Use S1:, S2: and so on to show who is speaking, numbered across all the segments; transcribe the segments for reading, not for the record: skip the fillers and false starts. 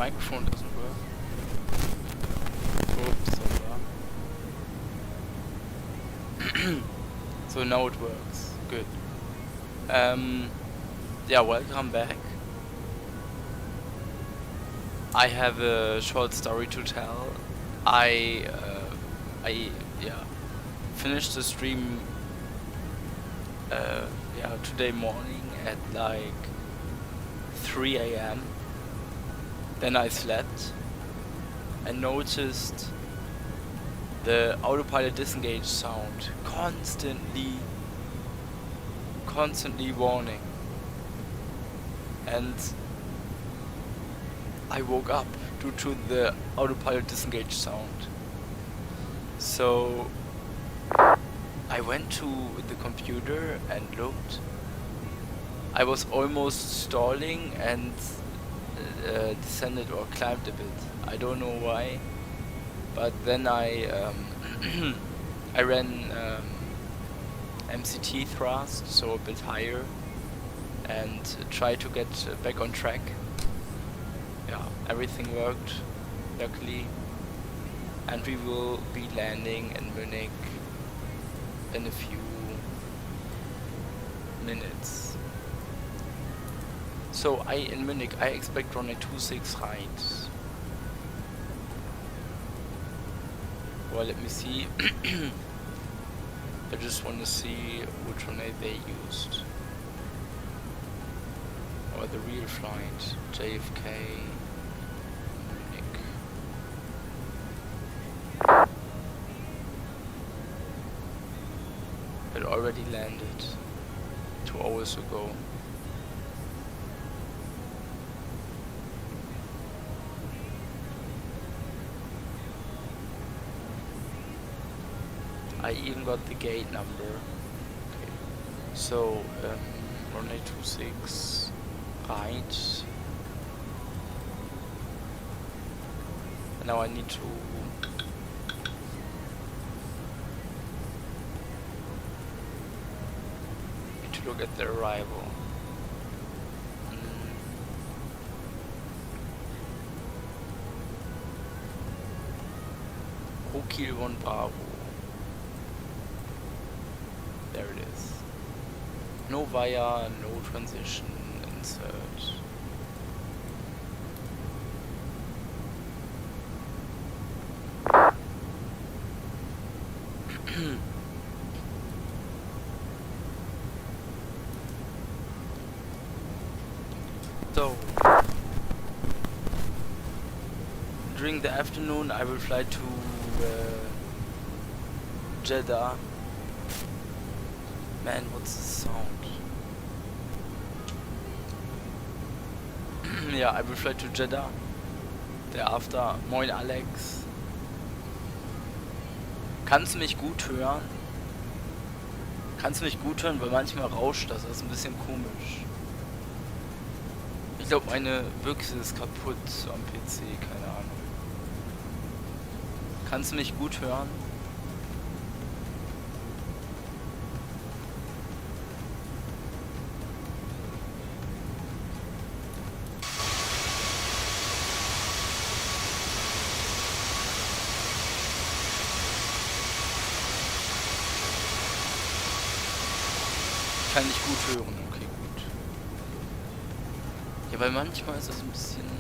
S1: microphone doesn't work. Oops, so now it works. Good. Yeah, welcome back. I have a short story to tell. I finished the stream today morning at like 3 AM. Then I slept and noticed the autopilot disengage sound constantly warning, and I woke up due to the autopilot disengage sound. So I went to the computer and looked. I was almost stalling and descended or climbed a bit. I don't know why, but then I I ran MCT thrust, so a bit higher, and tried to get back on track. Yeah, everything worked, luckily, and we will be landing in Munich in a few minutes. So in Munich I expect runway 26 right. Well, let me see. I just want to see which runway they used. Or the real flight, JFK, Munich. It already landed 2 hours ago. I even got the gate number. Okay. So, runway 26 right. And now I need to look at the arrival. Hokil 1 Bravo. There it is. No via, no transition, insert. So, during the afternoon I will fly to Jeddah. Man, what's the sound? Yeah, I will fly to Jeddah. Thereafter, moin Alex. Kannst du mich gut hören? Kannst du mich gut hören, weil manchmal rauscht das ist ein bisschen komisch. Ich glaube, meine Büchse ist kaputt am PC, keine Ahnung. Kannst du mich gut hören? Kann ich gut hören, okay, gut. Ja, weil manchmal ist das ein bisschen...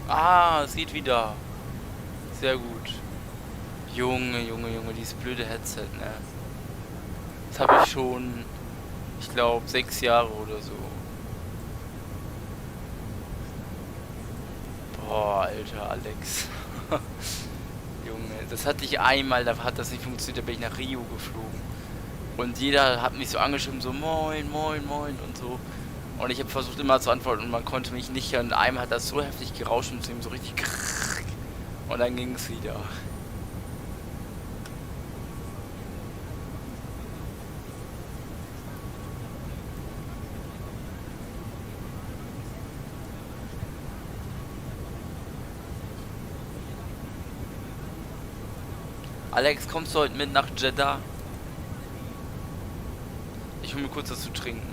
S1: Ah, es geht wieder. Sehr gut. Junge, Junge, Junge, dieses blöde Headset, ne? Das habe ich schon, ich glaube, 6 Jahre oder so. Boah, alter Alex. Junge, das hatte ich einmal, da hat das nicht funktioniert, da bin ich nach Rio geflogen. Und jeder hat mich so angeschrieben, so moin, moin, moin und so. Und ich habe versucht immer zu antworten und man konnte mich nicht hören. Und einmal hat das so heftig gerauscht und zu ihm so richtig krrrr. Und dann ging es wieder. Alex, kommst du heute mit nach Jeddah? Ich hol mir kurz was zu trinken.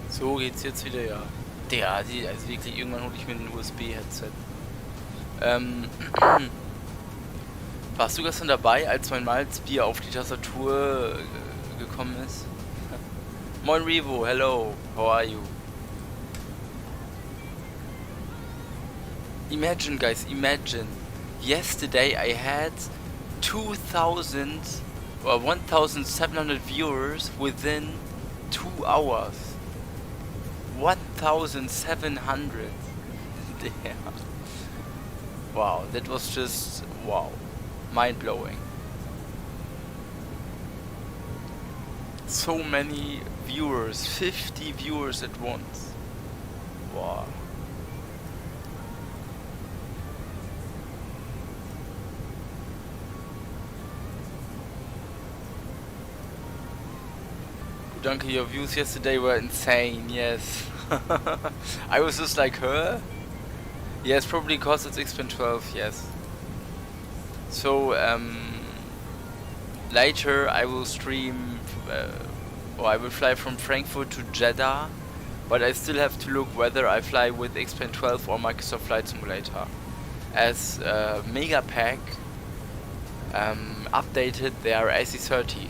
S1: So geht's jetzt wieder, ja. Also wirklich, irgendwann hole ich mir ein USB-Headset. Ähm, warst du gestern dabei, als mein Malzbier auf die Tastatur gekommen ist? Moin Revo, hello, how are you? Imagine guys, imagine. Yesterday I had 2000 or 1700 viewers within 2 hours. 1700. Damn. Wow, that was just wow. Mind blowing. So many viewers, 50 viewers at once. Wow. Danke, your views yesterday were insane, yes. I was just like, her? Yes, probably because it's X-Pen 12, yes. So, later I will stream, or I will fly from Frankfurt to Jeddah, but I still have to look whether I fly with X-Pen 12 or Microsoft Flight Simulator. As Megapack updated their AC30.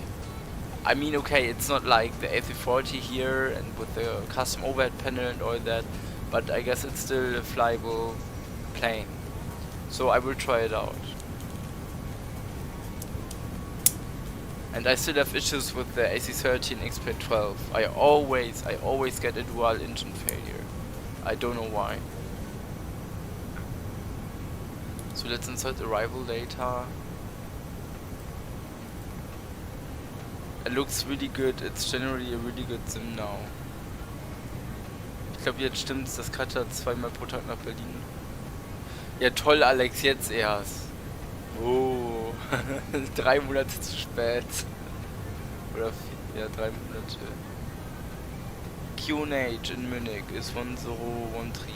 S1: I mean, okay, it's not like the A340 here and with the custom overhead panel and all that, but I guess it's still a flyable plane. So I will try it out. And I still have issues with the AC30 and X-Pen 12. I always get a dual engine failure. I don't know why. So let's insert arrival data. It looks really good, it's generally a really good sim now. Ich glaube, jetzt stimmt's, das Cutter 2-mal pro Tag nach Berlin. Ja toll, Alex, jetzt erst. Oh, 3 Monate zu spät. Oder 4, ja, 3 Monate. QNH in Munich ist 1013.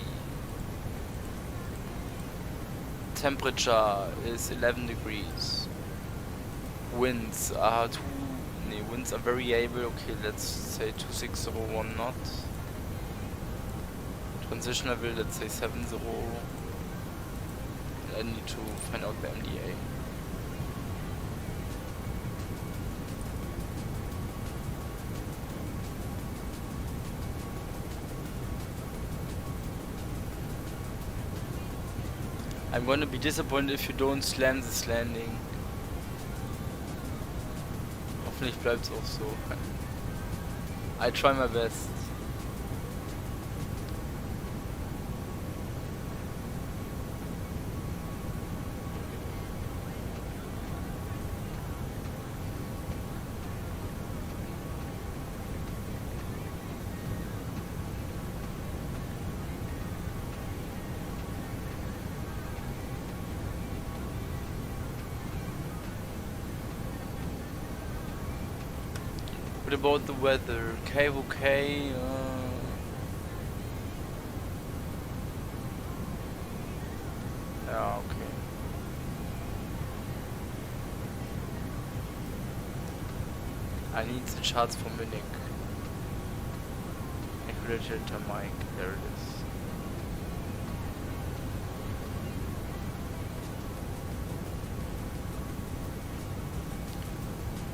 S1: temperature is 11 degrees. Winds are winds are variable. Okay, let's say 2601 knots. Transition level, let's say 70. I need to find out the MDA. I'm going to be disappointed if you don't slam this landing. Hoffentlich bleibt's auch so. I try my best. What about the weather? KOK? Yeah, okay. I need the charts for Munich. Equilibrium mic, there it is.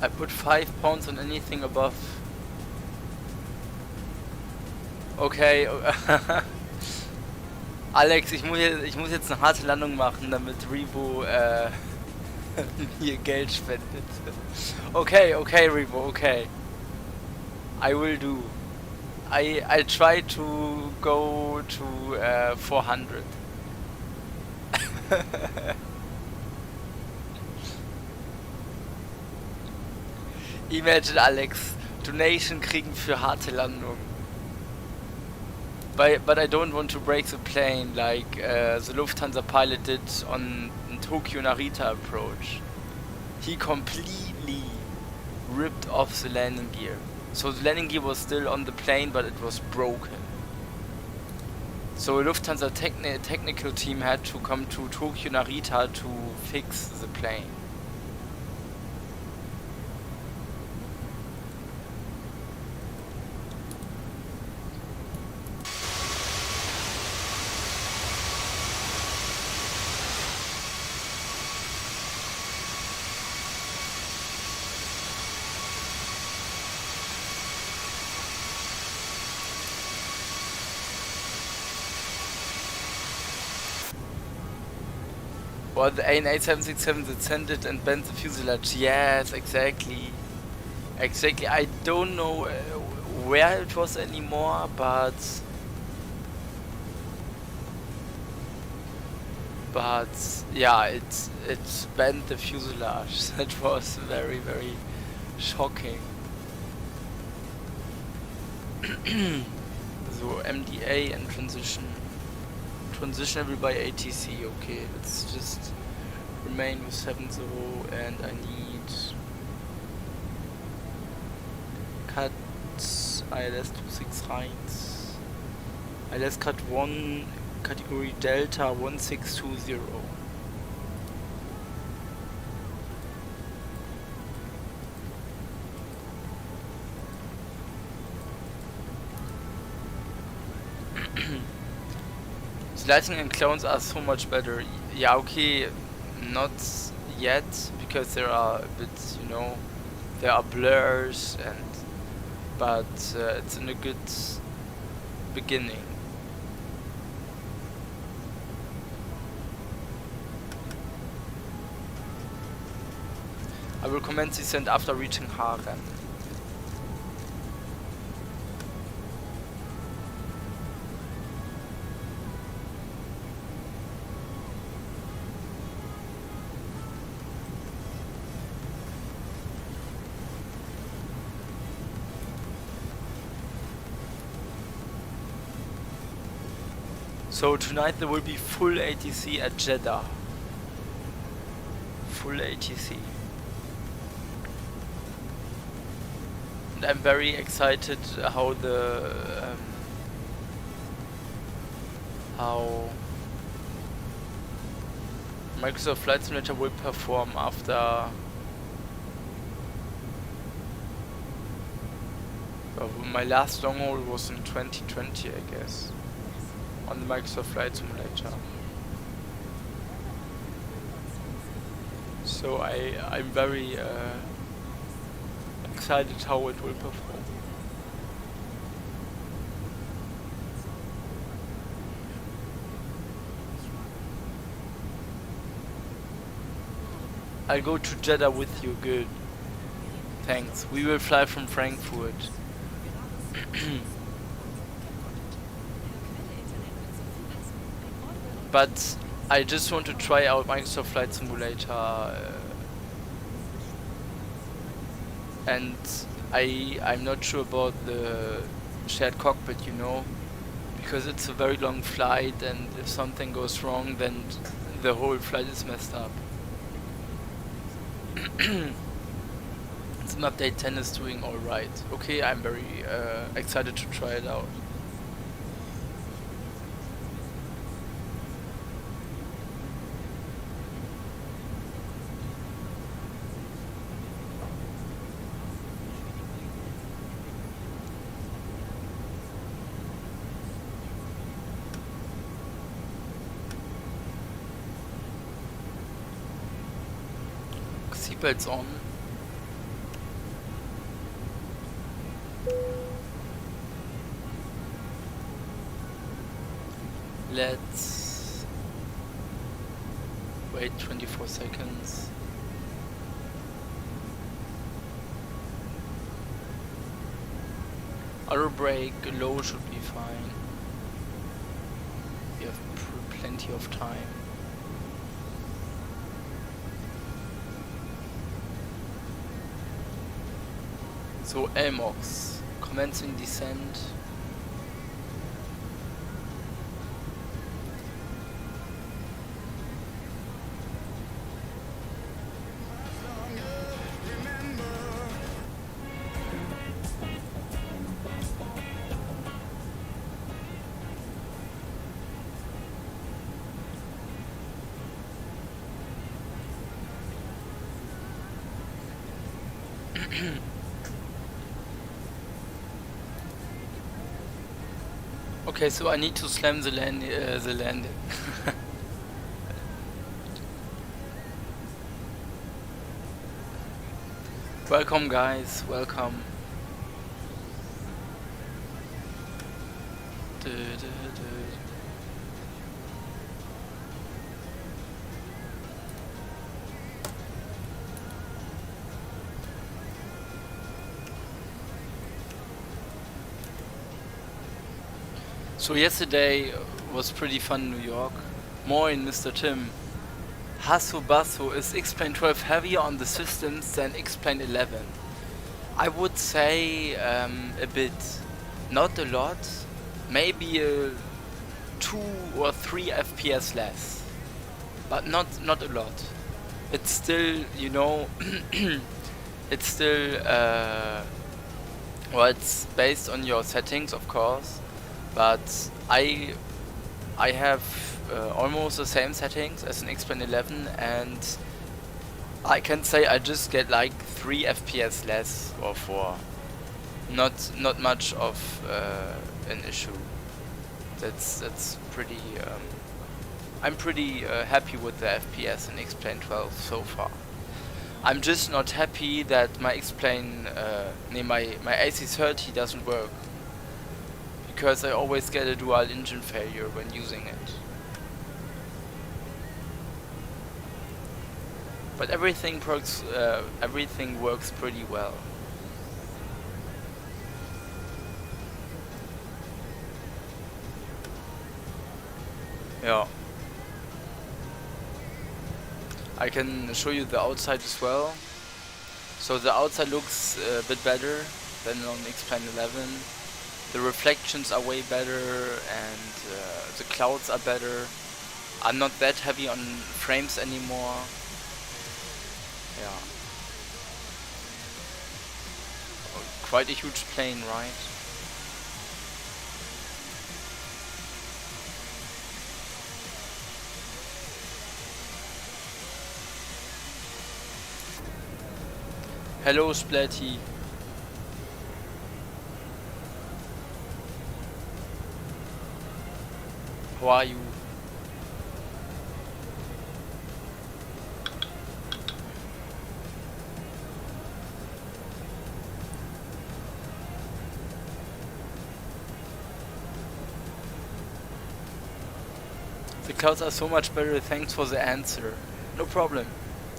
S1: I put 5 pounds on anything above. Okay. Alex, ich muss jetzt eine harte Landung machen, damit Revo mir Geld spendet. Okay, Revo, okay. I will do. I try to go to 400. Imagine, Alex, Donation kriegen für harte Landung. But I don't want to break the plane like the Lufthansa pilot did on Tokyo Narita approach. He completely ripped off the landing gear. So the landing gear was still on the plane, but it was broken. So a Lufthansa technical team had to come to Tokyo Narita to fix the plane. Or the AN8767 descended and bent the fuselage. Yes, exactly. Exactly. I don't know where it was anymore, but yeah, it bent the fuselage. That was very, very shocking. So MDA and transition. Transitionable by ATC. Okay, let's just remain with 70 and I need cut ILS 26 right. ILS cut 1 category Delta 1620. Lighting and clones are so much better. Yeah, okay, not yet, because there are a bit, you know, there are blurs but it's in a good beginning. I will commence descent after reaching Harem. So tonight there will be full ATC at Jeddah. Full ATC. And I'm very excited how the Microsoft Flight Simulator will perform after my last long haul was in 2020, I guess, on the Microsoft Flight Simulator. So I'm very excited how it will perform. I'll go to Jeddah with you, good. Thanks. We will fly from Frankfurt. But I just want to try out Microsoft Flight Simulator, and I'm not sure about the shared cockpit, you know, because it's a very long flight, and if something goes wrong, then the whole flight is messed up. Sim Update 10 is doing alright. Okay, I'm very excited to try it out. Seatbelts on. Let's wait 24 seconds. Auto brake low should be fine. We have plenty of time. So LMOX, commencing descent. Okay, so I need to slam the landing. Welcome, guys. Welcome. So yesterday was pretty fun in New York. More in Mr. Tim. Hasso Basso, is X-Plane 12 heavier on the systems than X-Plane 11? I would say a bit. Not a lot. Maybe 2 or 3 FPS less. But not a lot. It's still, you know, it's still, well, it's based on your settings, of course. But I have almost the same settings as an X-Plane 11, and I can say I just get like 3 FPS less or 4. Not much of an issue. That's pretty. I'm pretty happy with the FPS in X-Plane 12 so far. I'm just not happy that my X-Plane, my AC30 doesn't work. Because I always get a dual engine failure when using it. But everything works pretty well. Yeah. I can show you the outside as well. So the outside looks a bit better than on X-Plane 11. The reflections are way better, and the clouds are better. I'm not that heavy on frames anymore. Yeah. Quite a huge plane, right? Hello, Splatty. How are you? The clouds are so much better, thanks for the answer. No problem.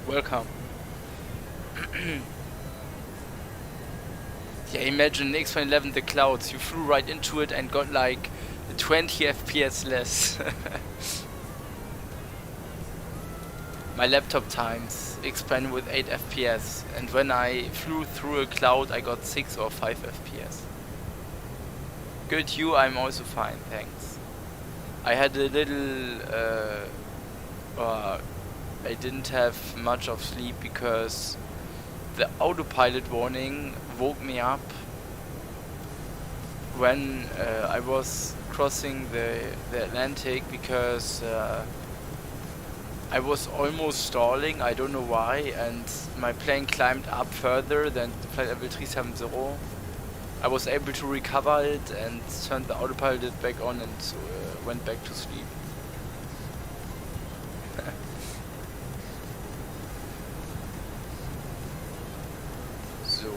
S1: Welcome. Yeah, imagine X111 the clouds, you flew right into it and got like 20 FPS less. My laptop times expand with 8 FPS, and when I flew through a cloud I got 6 or 5 FPS. Good, you, I'm also fine, thanks. I had a little, I didn't have much of sleep because the autopilot warning woke me up when I was crossing the Atlantic because I was almost stalling, I don't know why, and my plane climbed up further than the flight level 370. I was able to recover it and turned the autopilot back on and went back to sleep. So.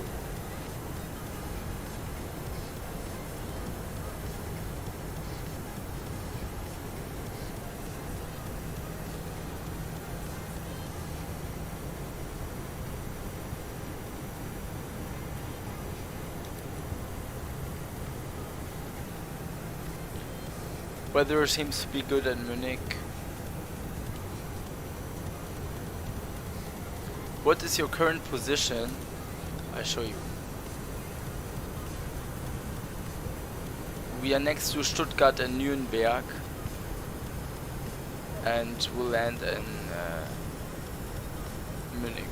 S1: Weather seems to be good in Munich. What is your current position? I show you. We are next to Stuttgart and Nuremberg, and we'll land in Munich.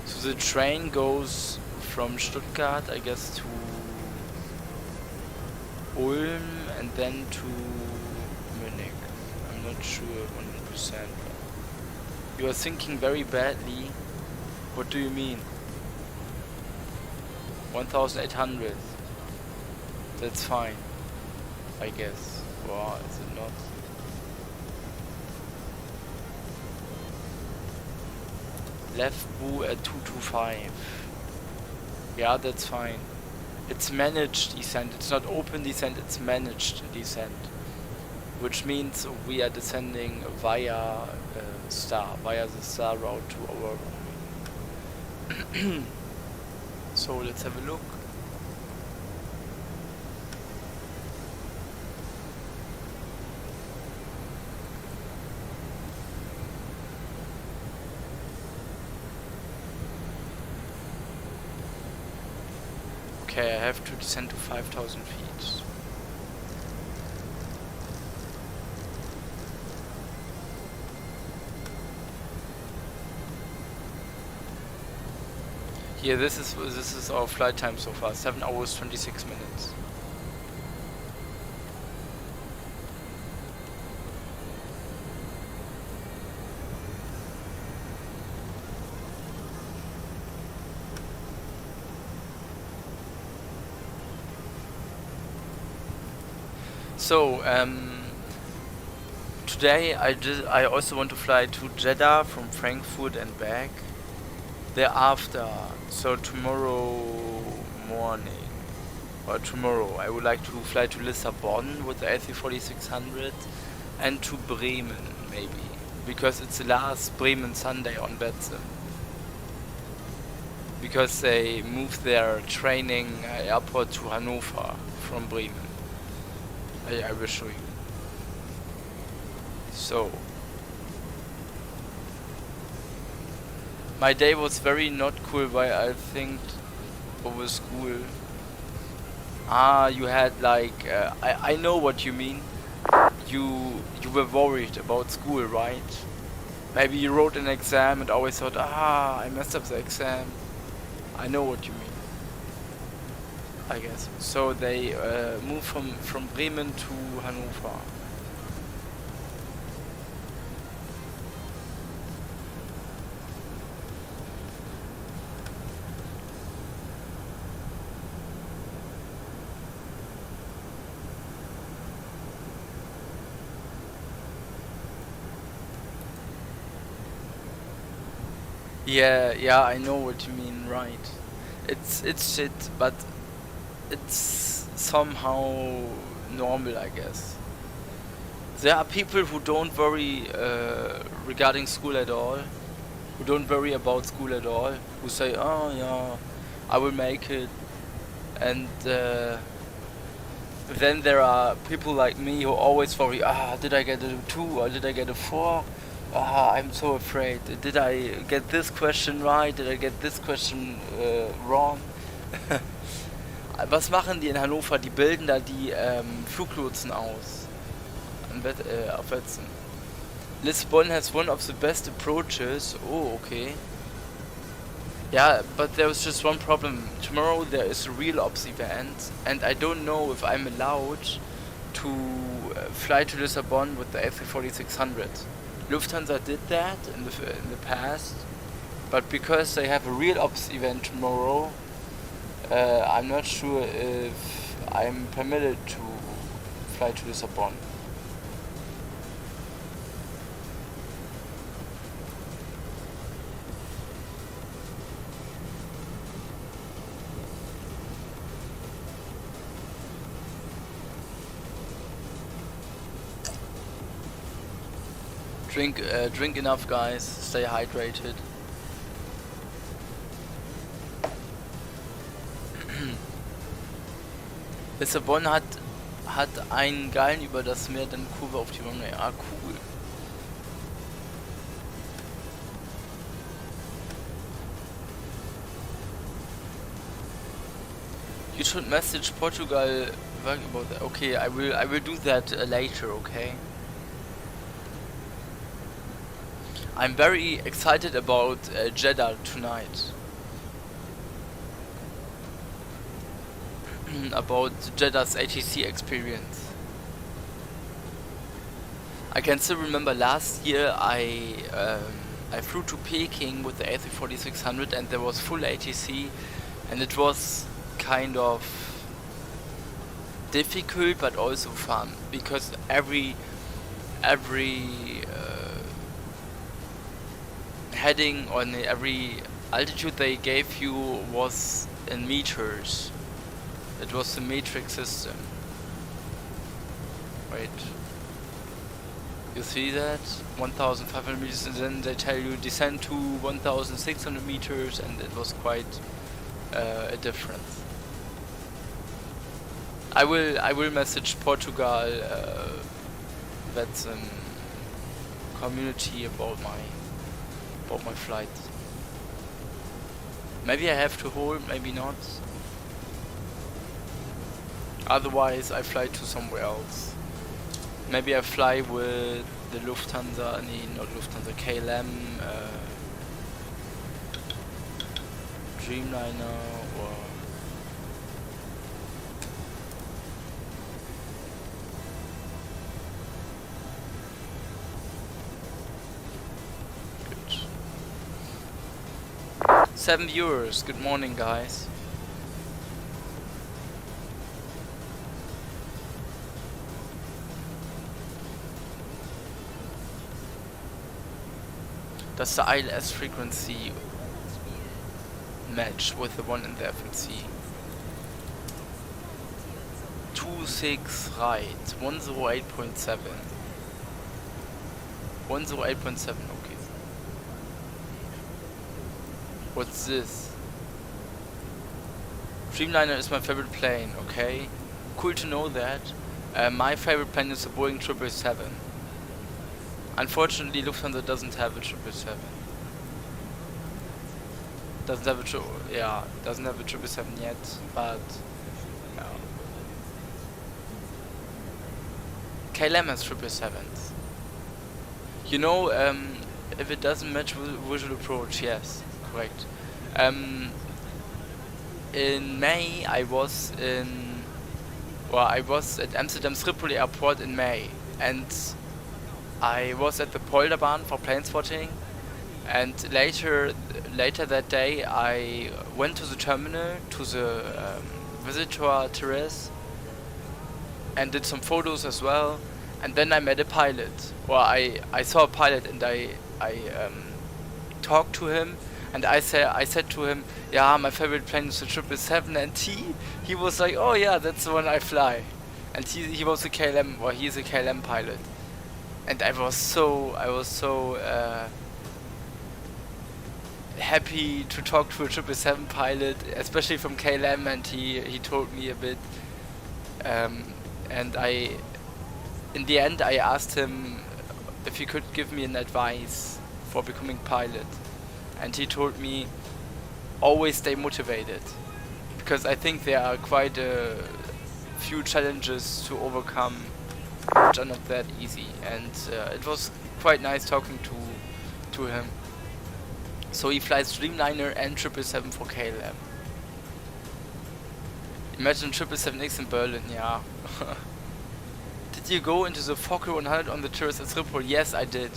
S1: So the train goes from Stuttgart, I guess, to Ulm and then to Munich. I'm not sure 100%. You are thinking very badly. What do you mean? 1800. That's fine, I guess. Or is it not? Left boo at 225. Yeah, that's fine. It's managed descent. It's not open descent, it's managed descent. Which means we are descending via the star route to our runway. So let's have a look. Okay, I have to descend to 5,000 feet. Yeah, this is our flight time so far, 7 hours 26 minutes. So, today I also want to fly to Jeddah from Frankfurt and back. Thereafter, so tomorrow morning, or tomorrow, I would like to fly to Lissabon with the A340-600 and to Bremen, maybe, because it's the last Bremen Sunday on Betze. Because they moved their training airport to Hanover from Bremen. I will show you. So, my day was very not cool, but I think over school. You had like I know what you mean. You were worried about school, right? Maybe you wrote an exam and always thought, I messed up the exam. I know what you mean. I guess. So they moved from Bremen to Hanover. Yeah, I know what you mean, right. It's shit, but it's somehow normal, I guess. There are people who don't worry regarding school at all, who don't worry about school at all, who say, oh yeah, I will make it. And then there are people like me who always worry, did I get a 2 or did I get a 4? I'm so afraid. Did I get this question right? Did I get this question wrong? Was machen die in Hannover? Die bilden da die Fluglotsen aus. Auf Wetzen. Lisbon has one of the best approaches. Oh, okay. Yeah, but there was just one problem. Tomorrow there is a real ops event, and I don't know if I'm allowed to fly to Lisbon with the A340-600. Lufthansa did that in the past, but because they have a real ops event tomorrow, I'm not sure if I'm permitted to fly to Lisbon. Drink enough, guys. Stay hydrated. Lissabon hat einen geilen über das Meer, dann Kurve auf die Runway. Ah, cool. You should message Portugal about that. Okay, I will do that later. Okay. I'm very excited about Jeddah tonight. About Jeddah's ATC experience. I can still remember last year I flew to Peking with the A340-600 and there was full ATC, and it was kind of difficult but also fun because every heading on every altitude they gave you was in meters. It was the metric system. Wait. You see that? 1,500 meters, and then they tell you descend to 1,600 meters, and it was quite a difference. I will message Portugal that's community about my flight. Maybe I have to hold, maybe not. Otherwise I fly to somewhere else. Maybe I fly with the Lufthansa, not Lufthansa, KLM, Dreamliner or... €7. Good morning, guys. Does the ILS frequency match with the one in the FMC? 26 right, 108.7. 108.7, okay. What's this? Dreamliner is my favorite plane, okay? Cool to know that. My favorite plane is the Boeing 777. Unfortunately, Lufthansa doesn't have a 777. Doesn't have a 777 yet, but yeah. KLM has 777s. You know, if it doesn't match with visual approach, yes, correct. in May I was I was at Amsterdam Schiphol Airport in May, and I was at the Polderbahn for plane spotting, and later that day I went to the terminal, to the visitor terrace, and did some photos as well, and then I met a pilot. Well, I saw a pilot, and I talked to him, and I said to him, yeah, my favorite plane is the 777, and he was like, oh yeah, that's the one I fly. And he was a KLM, or he's a KLM pilot. And I was so happy to talk to a 777 pilot, especially from KLM, and he told me a bit. And in the end I asked him if he could give me an advice for becoming pilot. And he told me, always stay motivated, because I think there are quite a few challenges to overcome which are not that easy, and it was quite nice talking to him. So he flies Dreamliner and 777 for KLM. Imagine 777X in Berlin, yeah. Did you go into the Fokker 100 on the terrace at Schiphol? Yes, I did.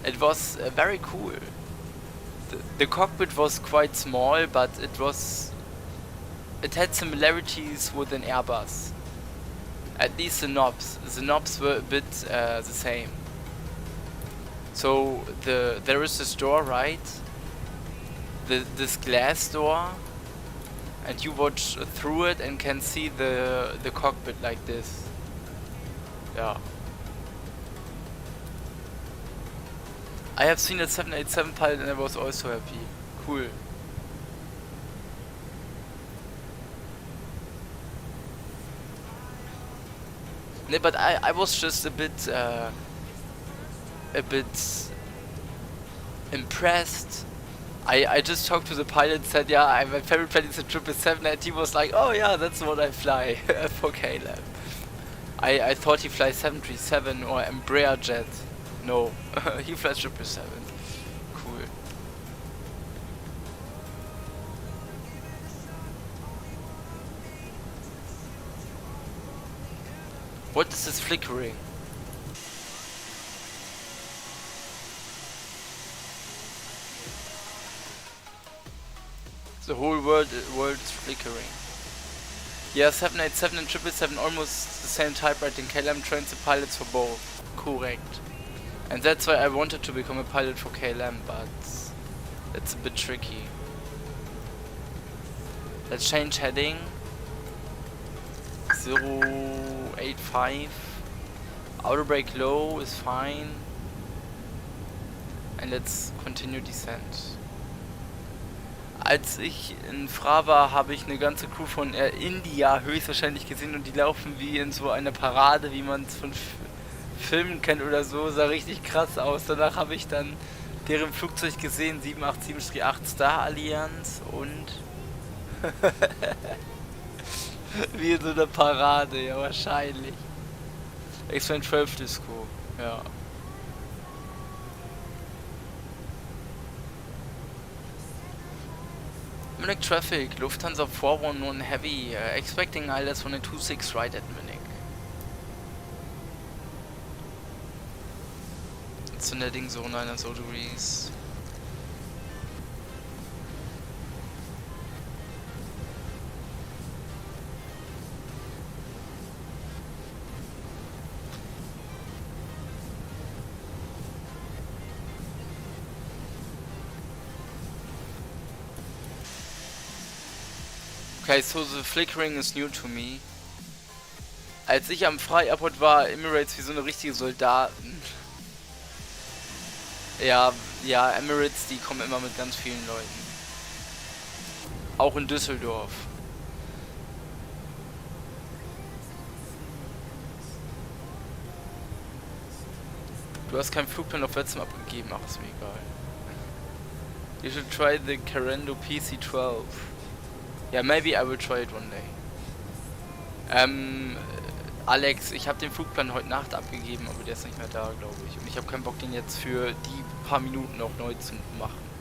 S1: It was very cool. The cockpit was quite small, but it had similarities with an Airbus. At least the knobs were a bit the same. So there is this door, right? This glass door, and you watch through it and can see the cockpit like this. Yeah. I have seen a 787 pilot and I was also happy. Cool. No, but I was just a bit impressed. I just talked to the pilot, said, yeah, my favorite plane is a 777, and he was like, oh yeah, that's what I fly for KLM. I thought he flies 737 or Embraer jet. No, he flies 777. Cool. What is this flickering? The whole world is flickering. Yeah, 787 and 777 almost the same typewriting. KLM trains the pilots for both. Correct. And that's why I wanted to become a pilot for KLM, but it's a bit tricky. Let's change heading. 085. Outer brake low is fine. And let's continue descent. Als ich in Fra war, habe ich eine ganze Crew von Air India höchstwahrscheinlich gesehen, und die laufen wie in so einer Parade, wie man es von Filmen kennt oder so, sah richtig krass aus. Danach habe ich dann deren Flugzeug gesehen, 787-8 Star Alliance, und wie in so einer Parade, ja wahrscheinlich. X-12 Disco, ja. Munich traffic, Lufthansa 411 heavy, expecting ILS 126 right at Munich. It's an heading zone 9.0 degrees. Okay, so the flickering is new to me. Als ich am Airport war, Emirates wie so eine richtige Soldaten. Ja, Emirates, die kommen immer mit ganz vielen Leuten. Auch in Düsseldorf. Du hast keinen Flugplan auf Wetzum abgegeben, ach, ist mir egal. You should try the Carendo PC-12. Yeah, maybe I will try it one day. Alex, ich habe den Flugplan heute Nacht abgegeben, aber der ist nicht mehr da, glaube ich. Und ich habe keinen Bock, den jetzt für die paar Minuten noch neu zu machen.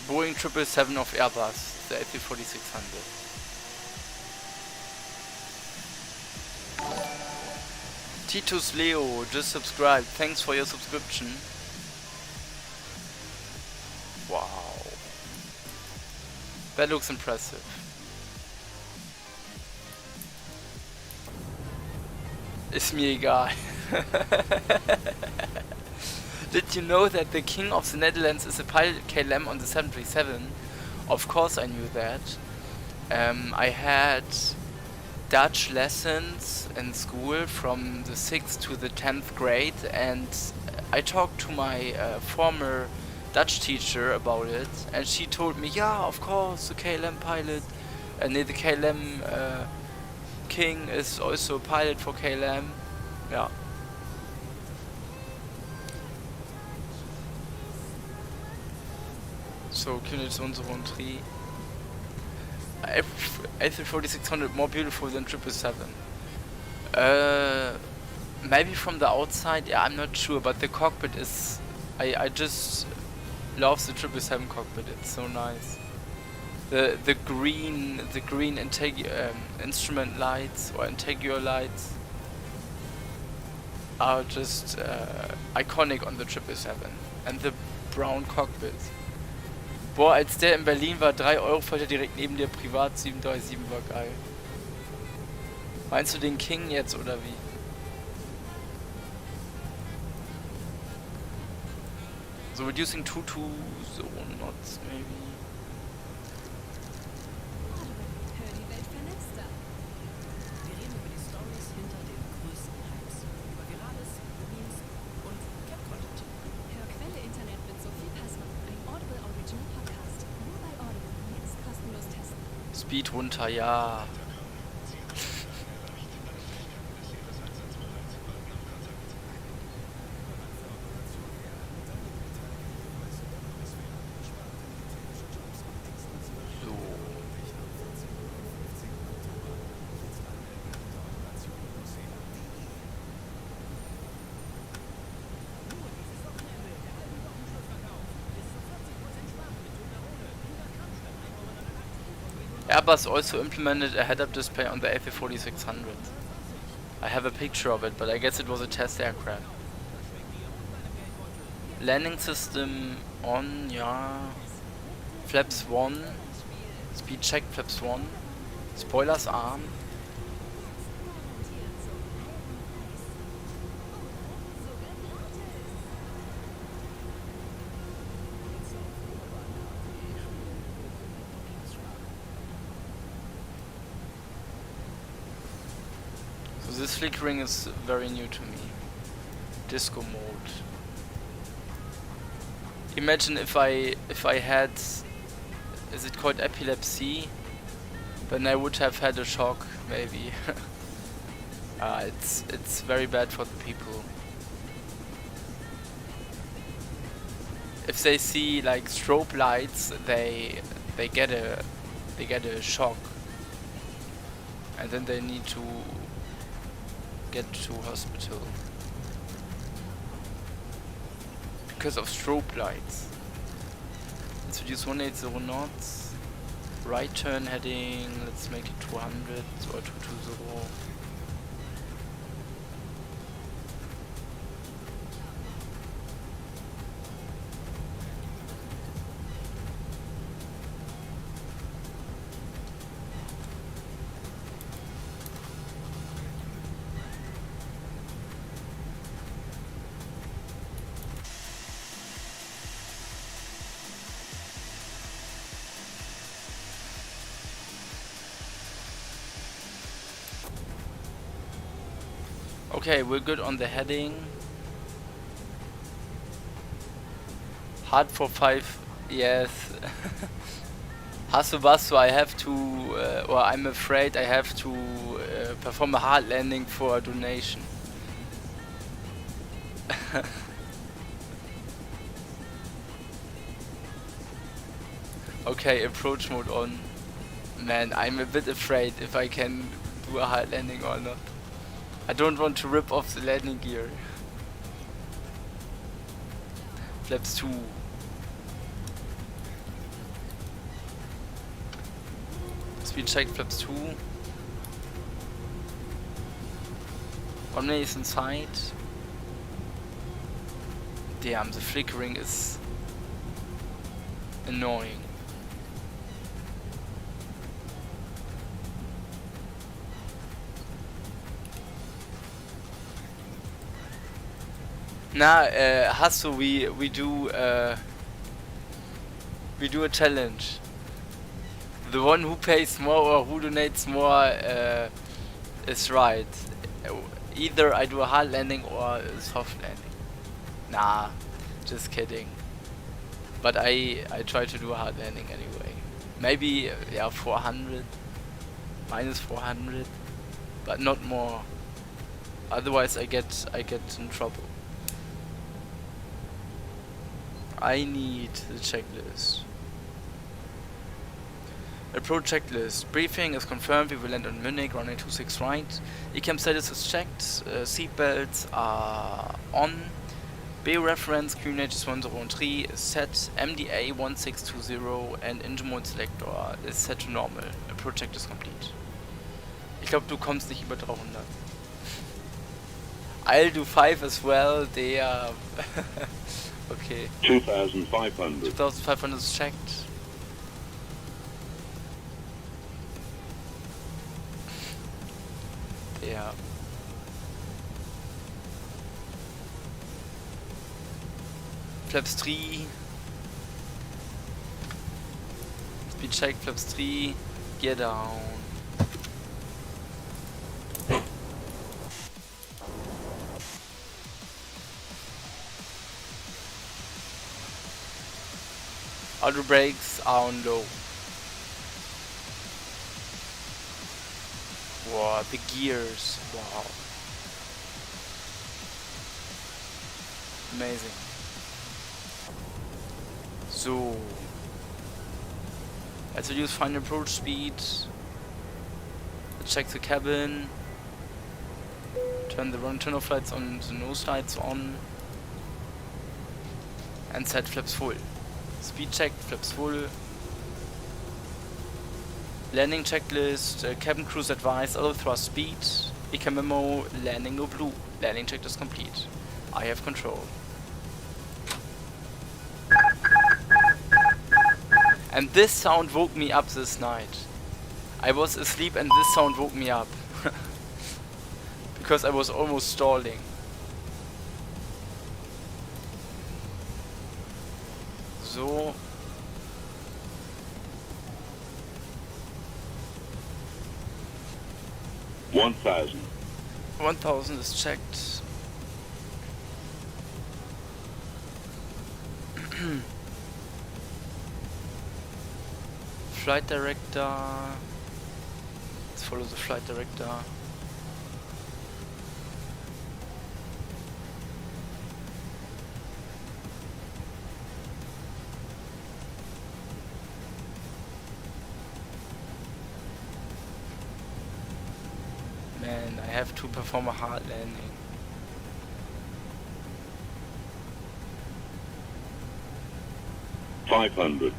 S1: Boeing 777 of Airbus, the A340-600. Titus Leo just subscribed. Thanks for your subscription. Wow. That looks impressive. Ist mir egal. Did you know that the king of the Netherlands is a pilot KLM on the 737? Of course I knew that. I had Dutch lessons in school from the 6th to the 10th grade, and I talked to my former Dutch teacher about it, and she told me, yeah, of course, the KLM pilot, and the KLM king is also a pilot for KLM. Yeah. So, Kunitz und so on 3. A340-600 more beautiful than 777. Maybe from the outside, yeah, I'm not sure, but the cockpit is... I just love the 777 cockpit, it's so nice. The green instrument lights or integral lights are just iconic on the 777. And the brown cockpit. Boah, als der in Berlin war, 3 Euro fährt er direkt neben dir privat, 737 war geil. Meinst du den King jetzt oder wie? So reducing 2 to 0 knots maybe. Speed runter, ja. Airbus also implemented a head-up display on the A340-600. I have a picture of it, but I guess it was a test aircraft. Landing system on, yeah. Flaps 1. Speed check, flaps 1. Spoilers arm. This flickering is very new to me. Disco mode. Imagine if I had, is it called epilepsy? Then I would have had a shock, maybe. It's very bad for the people. If they see like strobe lights, they get a shock, and then they need to get to hospital because of strobe lights. Let's reduce 180 knots. Right turn heading, let's make it 200 or 220. Okay, we're good on the heading. Hard for 5, yes. Hasso Basso, I have to, or I'm afraid I have to perform a hard landing for a donation. Okay, approach mode on. Man, I'm a bit afraid if I can do a hard landing or not. I don't want to rip off the landing gear. Flaps 2. Speed check, flaps 2. Runway is inside. Damn, the flickering is annoying. Hasso, we do a challenge. The one who pays more or who donates more is right. Either I do a hard landing or a soft landing. Nah, just kidding. But I try to do a hard landing anyway. Maybe yeah, 400, minus 400, but not more. Otherwise I get in trouble. I need the checklist. Approach checklist. Briefing is confirmed. We will land on Munich, runway 26 right. ECAM status is checked. Seatbelts are on. B reference, QNH is 103 is set. MDA 1620 and engine mode selector is set to normal. Approach check is complete. Ich glaube, du kommst nicht über 300. I'll do 5 as well. They are okay.
S2: 2,500.
S1: 2,500 is checked. Yeah. Flaps 3. Speed check, flaps 3. Gear down. Auto brakes are on low. Wow, the gears. Wow. Amazing. So. Let's use final approach speed. Let's check the cabin. Turn the turn off lights on, the nose lights on. And set flaps full. Speed check, flaps full. Landing checklist, cabin crews advice, auto thrust speed. ECAM memo, landing no blue. Landing checklist complete. I have control. And this sound woke me up this night. I was asleep and this sound woke me up. Because I was almost stalling. So.
S2: 1,000.
S1: 1,000 is checked. Flight director. Let's follow the flight director. Man, I have to perform a hard landing.
S2: $500.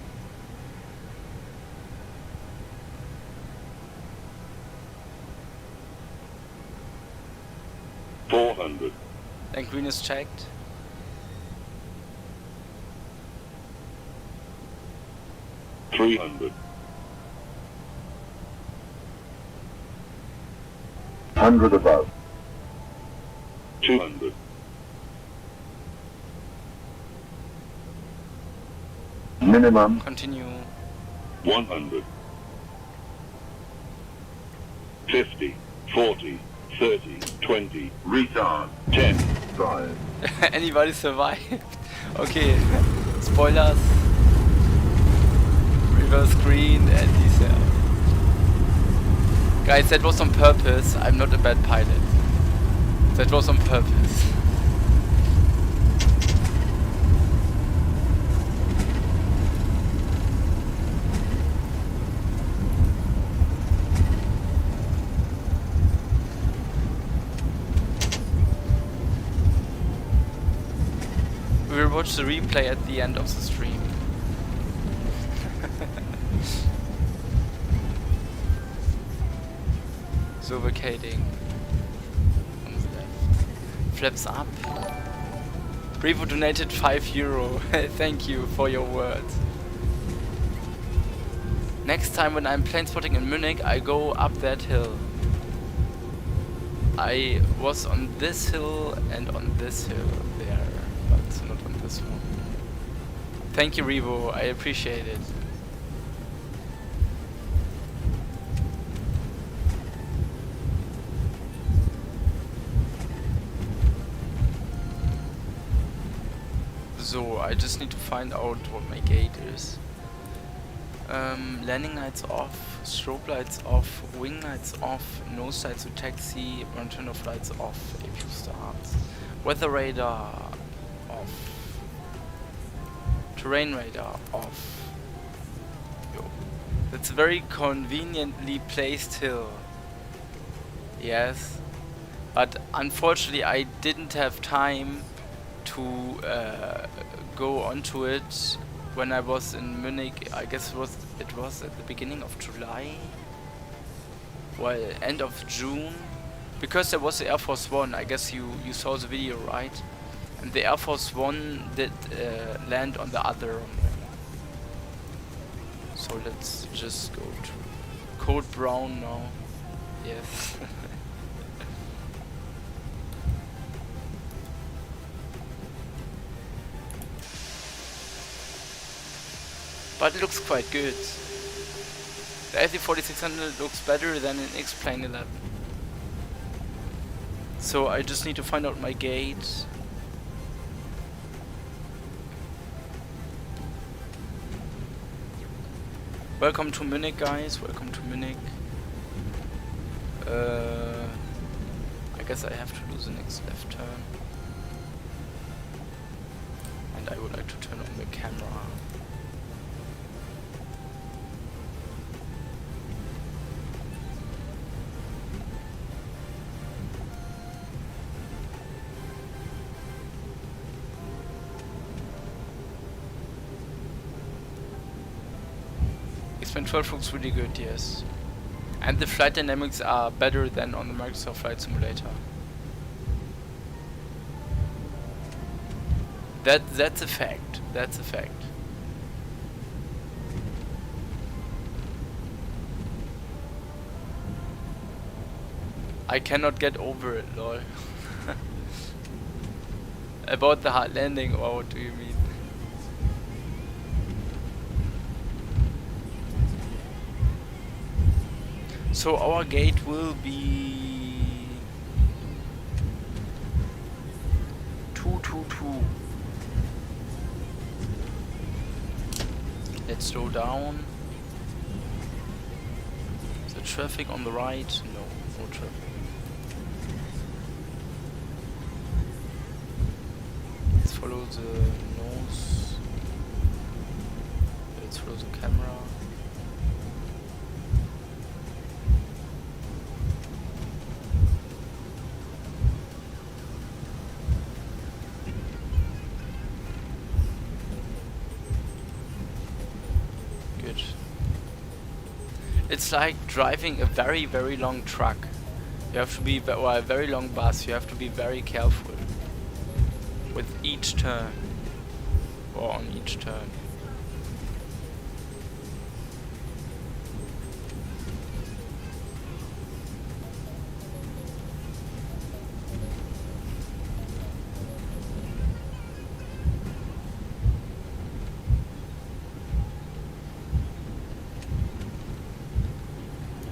S2: $400.
S1: And green is checked.
S2: $300.
S3: 100 above.
S2: 200.
S3: Minimum.
S1: Continue.
S2: 100. 50. 40. 30. 20.
S3: Retard.
S2: 10.
S3: 5.
S1: Anybody survived? Okay. Spoilers. Reverse screen and decel. Guys, that was on purpose. I'm not a bad pilot. That was on purpose. We will watch the replay at the end of the stream. So vacating on the left. Flaps up. Revo donated €5. Thank you for your words. Next time when I'm plane spotting in Munich, I go up that hill. I was on this hill and on this hill there, but not on this one. Thank you, Revo. I appreciate it. So, I just need to find out what my gate is. Landing lights off, strobe lights off, wing lights off, nose lights to taxi, turn off lights off, APU starts. Weather radar off. Terrain radar off. Yo. That's a very conveniently placed hill. Yes. But unfortunately I didn't have time to go onto it when I was in Munich. I guess it was at the beginning of July, well, end of June, because there was the Air Force One. I guess you saw the video, right? And the Air Force One did land on the other runway. So let's just go to code brown now. Yes. But it looks quite good. The A340-600 looks better than an X-Plane 11. So I just need to find out my gate. Welcome to Munich, guys. Welcome to Munich. I guess I have to do the next left turn. And I would like to turn on the camera. X-Men 12 looks really good, yes. And the flight dynamics are better than on the Microsoft Flight Simulator. That's a fact. That's a fact. I cannot get over it, lol. About the hard landing, or what do you mean? So our gate will be 222. Let's slow down. The traffic on the right? No traffic. Let's follow the nose. Let's follow the camera. It's like driving a very, very long truck. You have to be, or a very long bus. You have to be very careful with each turn, or on each turn.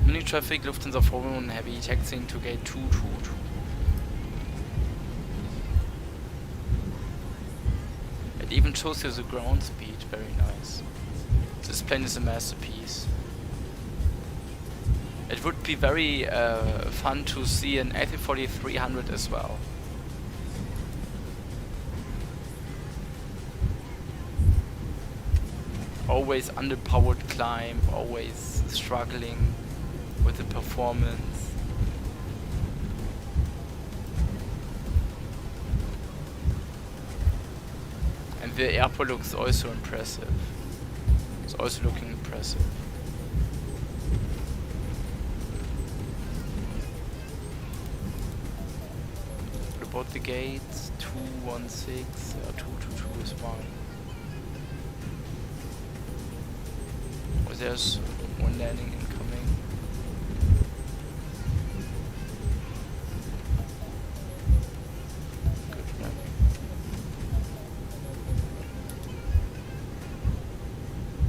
S1: Munich traffic, Lufthansa 411 heavy, taxiing to gate 222. It even shows you the ground speed, very nice. This plane is a masterpiece. It would be very fun to see an A340-600 as well. Always underpowered climb, always struggling with the performance. And the airport looks also impressive. It's also looking impressive. both the gates. 216 or 222 is fine. Oh, there's one landing incoming. Good map.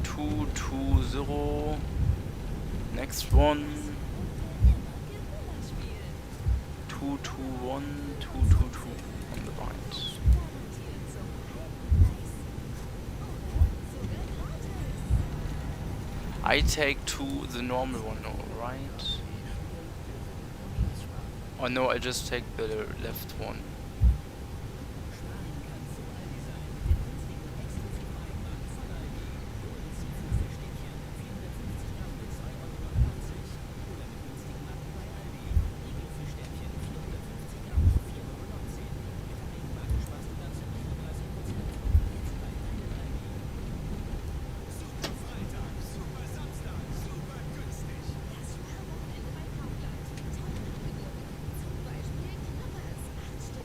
S1: 220. Next one. 221, 222 on the right. I take the normal one, right? Oh no, I just take the left one.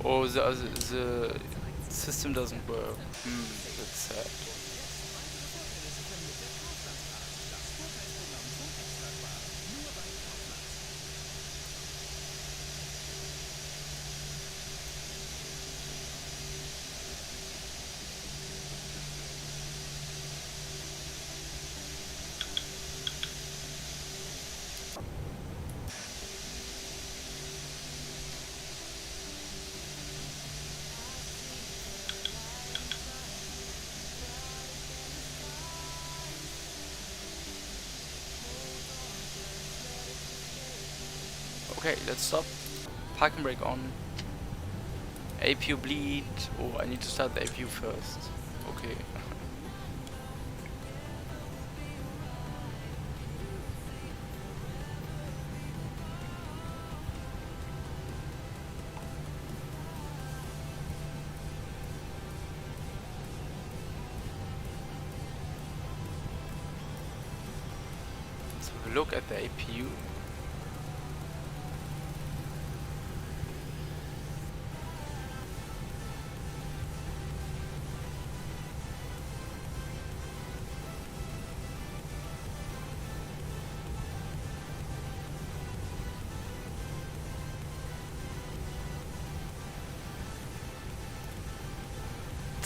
S1: Oh, the system doesn't work. That's sad. Okay, let's stop. Parking brake on. APU bleed. Oh, I need to start the APU first. Okay. Let's have a look at the APU.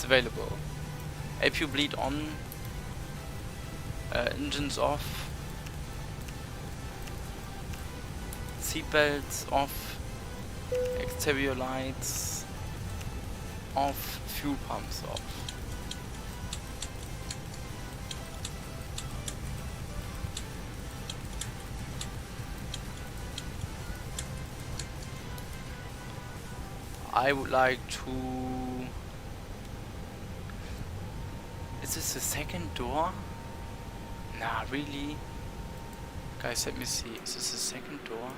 S1: Available. APU bleed on. Engines off. Seatbelts off. Exterior lights off. Fuel pumps off. I would like to... Is this the second door? Nah, really? Guys, let me see. Is this the second door?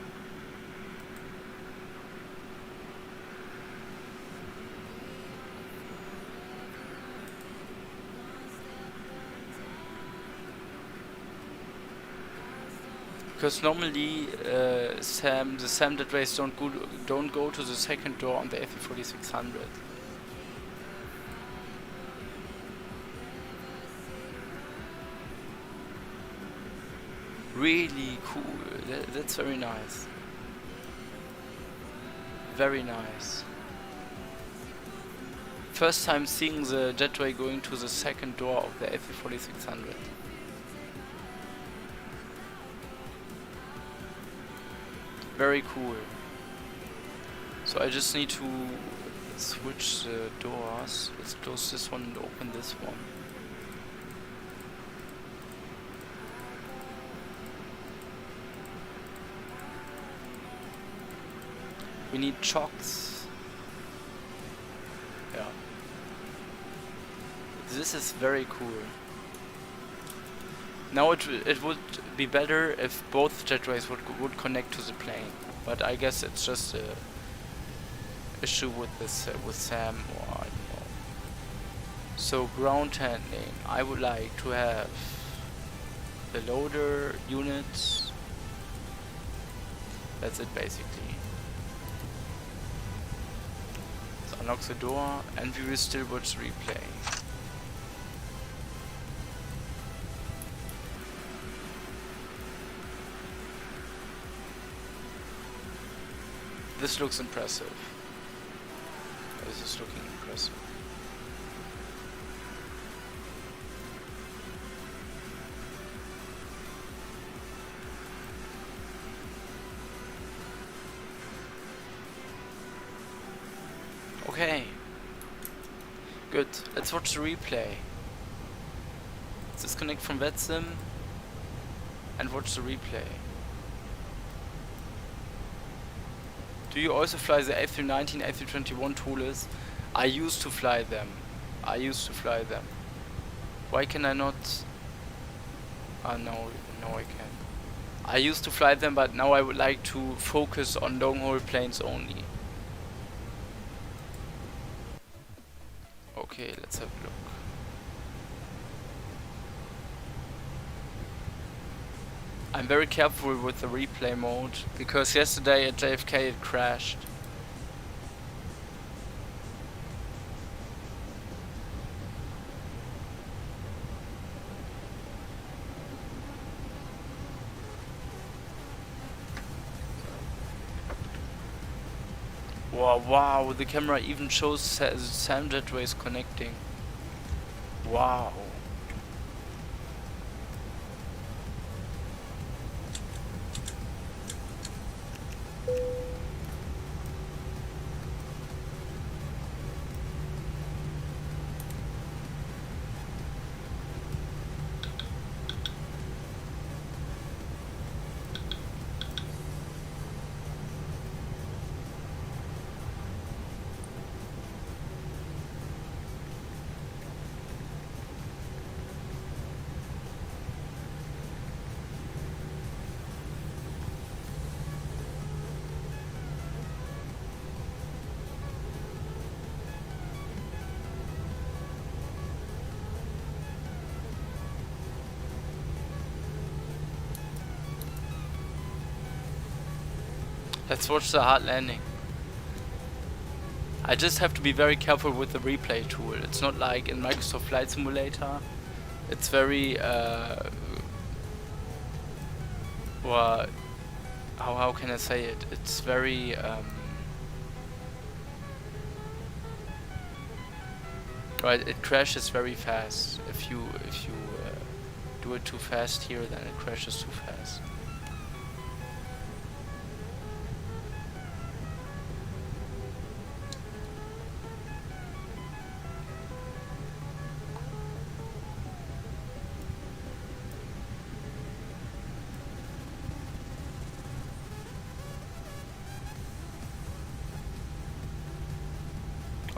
S1: Because normally the SAM dead rays don't go to the second door on the A340-600. Really cool. That's very nice. Very nice. First time seeing the jetway going to the second door of the A340-600. Very cool. So I just need to switch the doors. Let's close this one and open this one. We need chocks. Yeah. This is very cool. Now it would be better if both jetways would connect to the plane, but I guess it's just a issue with this with SAM, or I don't know. So ground handling, I would like to have the loader units. That's it basically. Unlock the door and we will still watch the replay. This looks impressive. This is looking impressive. Okay. Good. Let's watch the replay. Let's disconnect from VetSim and watch the replay. Do you also fly the A319, A321 Toules? I used to fly them. Why can I not? No, I can. I used to fly them, but now I would like to focus on long-haul planes only. Okay, let's have a look. I'm very careful with the replay mode because yesterday at JFK it crashed. Wow, the camera even shows SAM jetways connecting. Wow. Let's watch the hard landing. I just have to be very careful with the replay tool. It's not like in Microsoft Flight Simulator. It's very well, how can I say it? It's very right. It crashes very fast. If you do it too fast here, then it crashes too fast.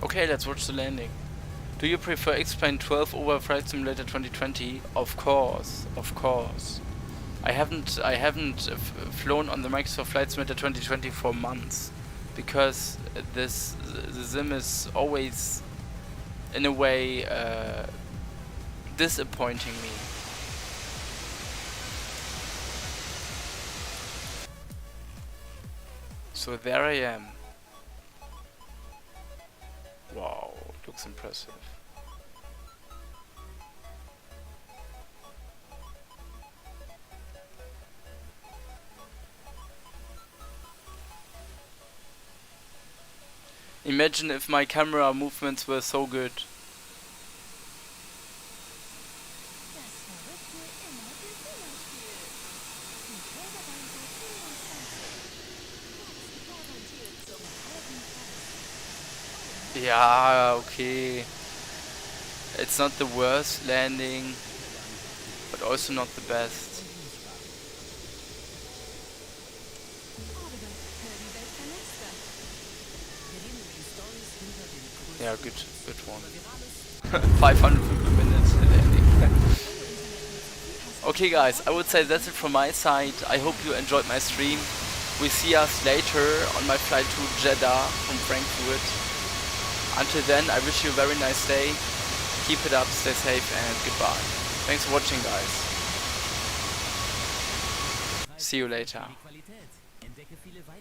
S1: Okay, let's watch the landing. Do you prefer X-Plane 12 over Flight Simulator 2020? Of course. I haven't flown on the Microsoft Flight Simulator 2020 for months because the sim is always, in a way, disappointing me. So there I am. Wow, looks impressive. Imagine if my camera movements were so good. Yeah, okay. It's not the worst landing, but also not the best. Yeah, good one. 550 minutes landing. Okay guys, I would say that's it from my side. I hope you enjoyed my stream. We see us later on my flight to Jeddah from Frankfurt. Until then, I wish you a very nice day. Keep it up, stay safe, and goodbye. Thanks for watching, guys. See you later.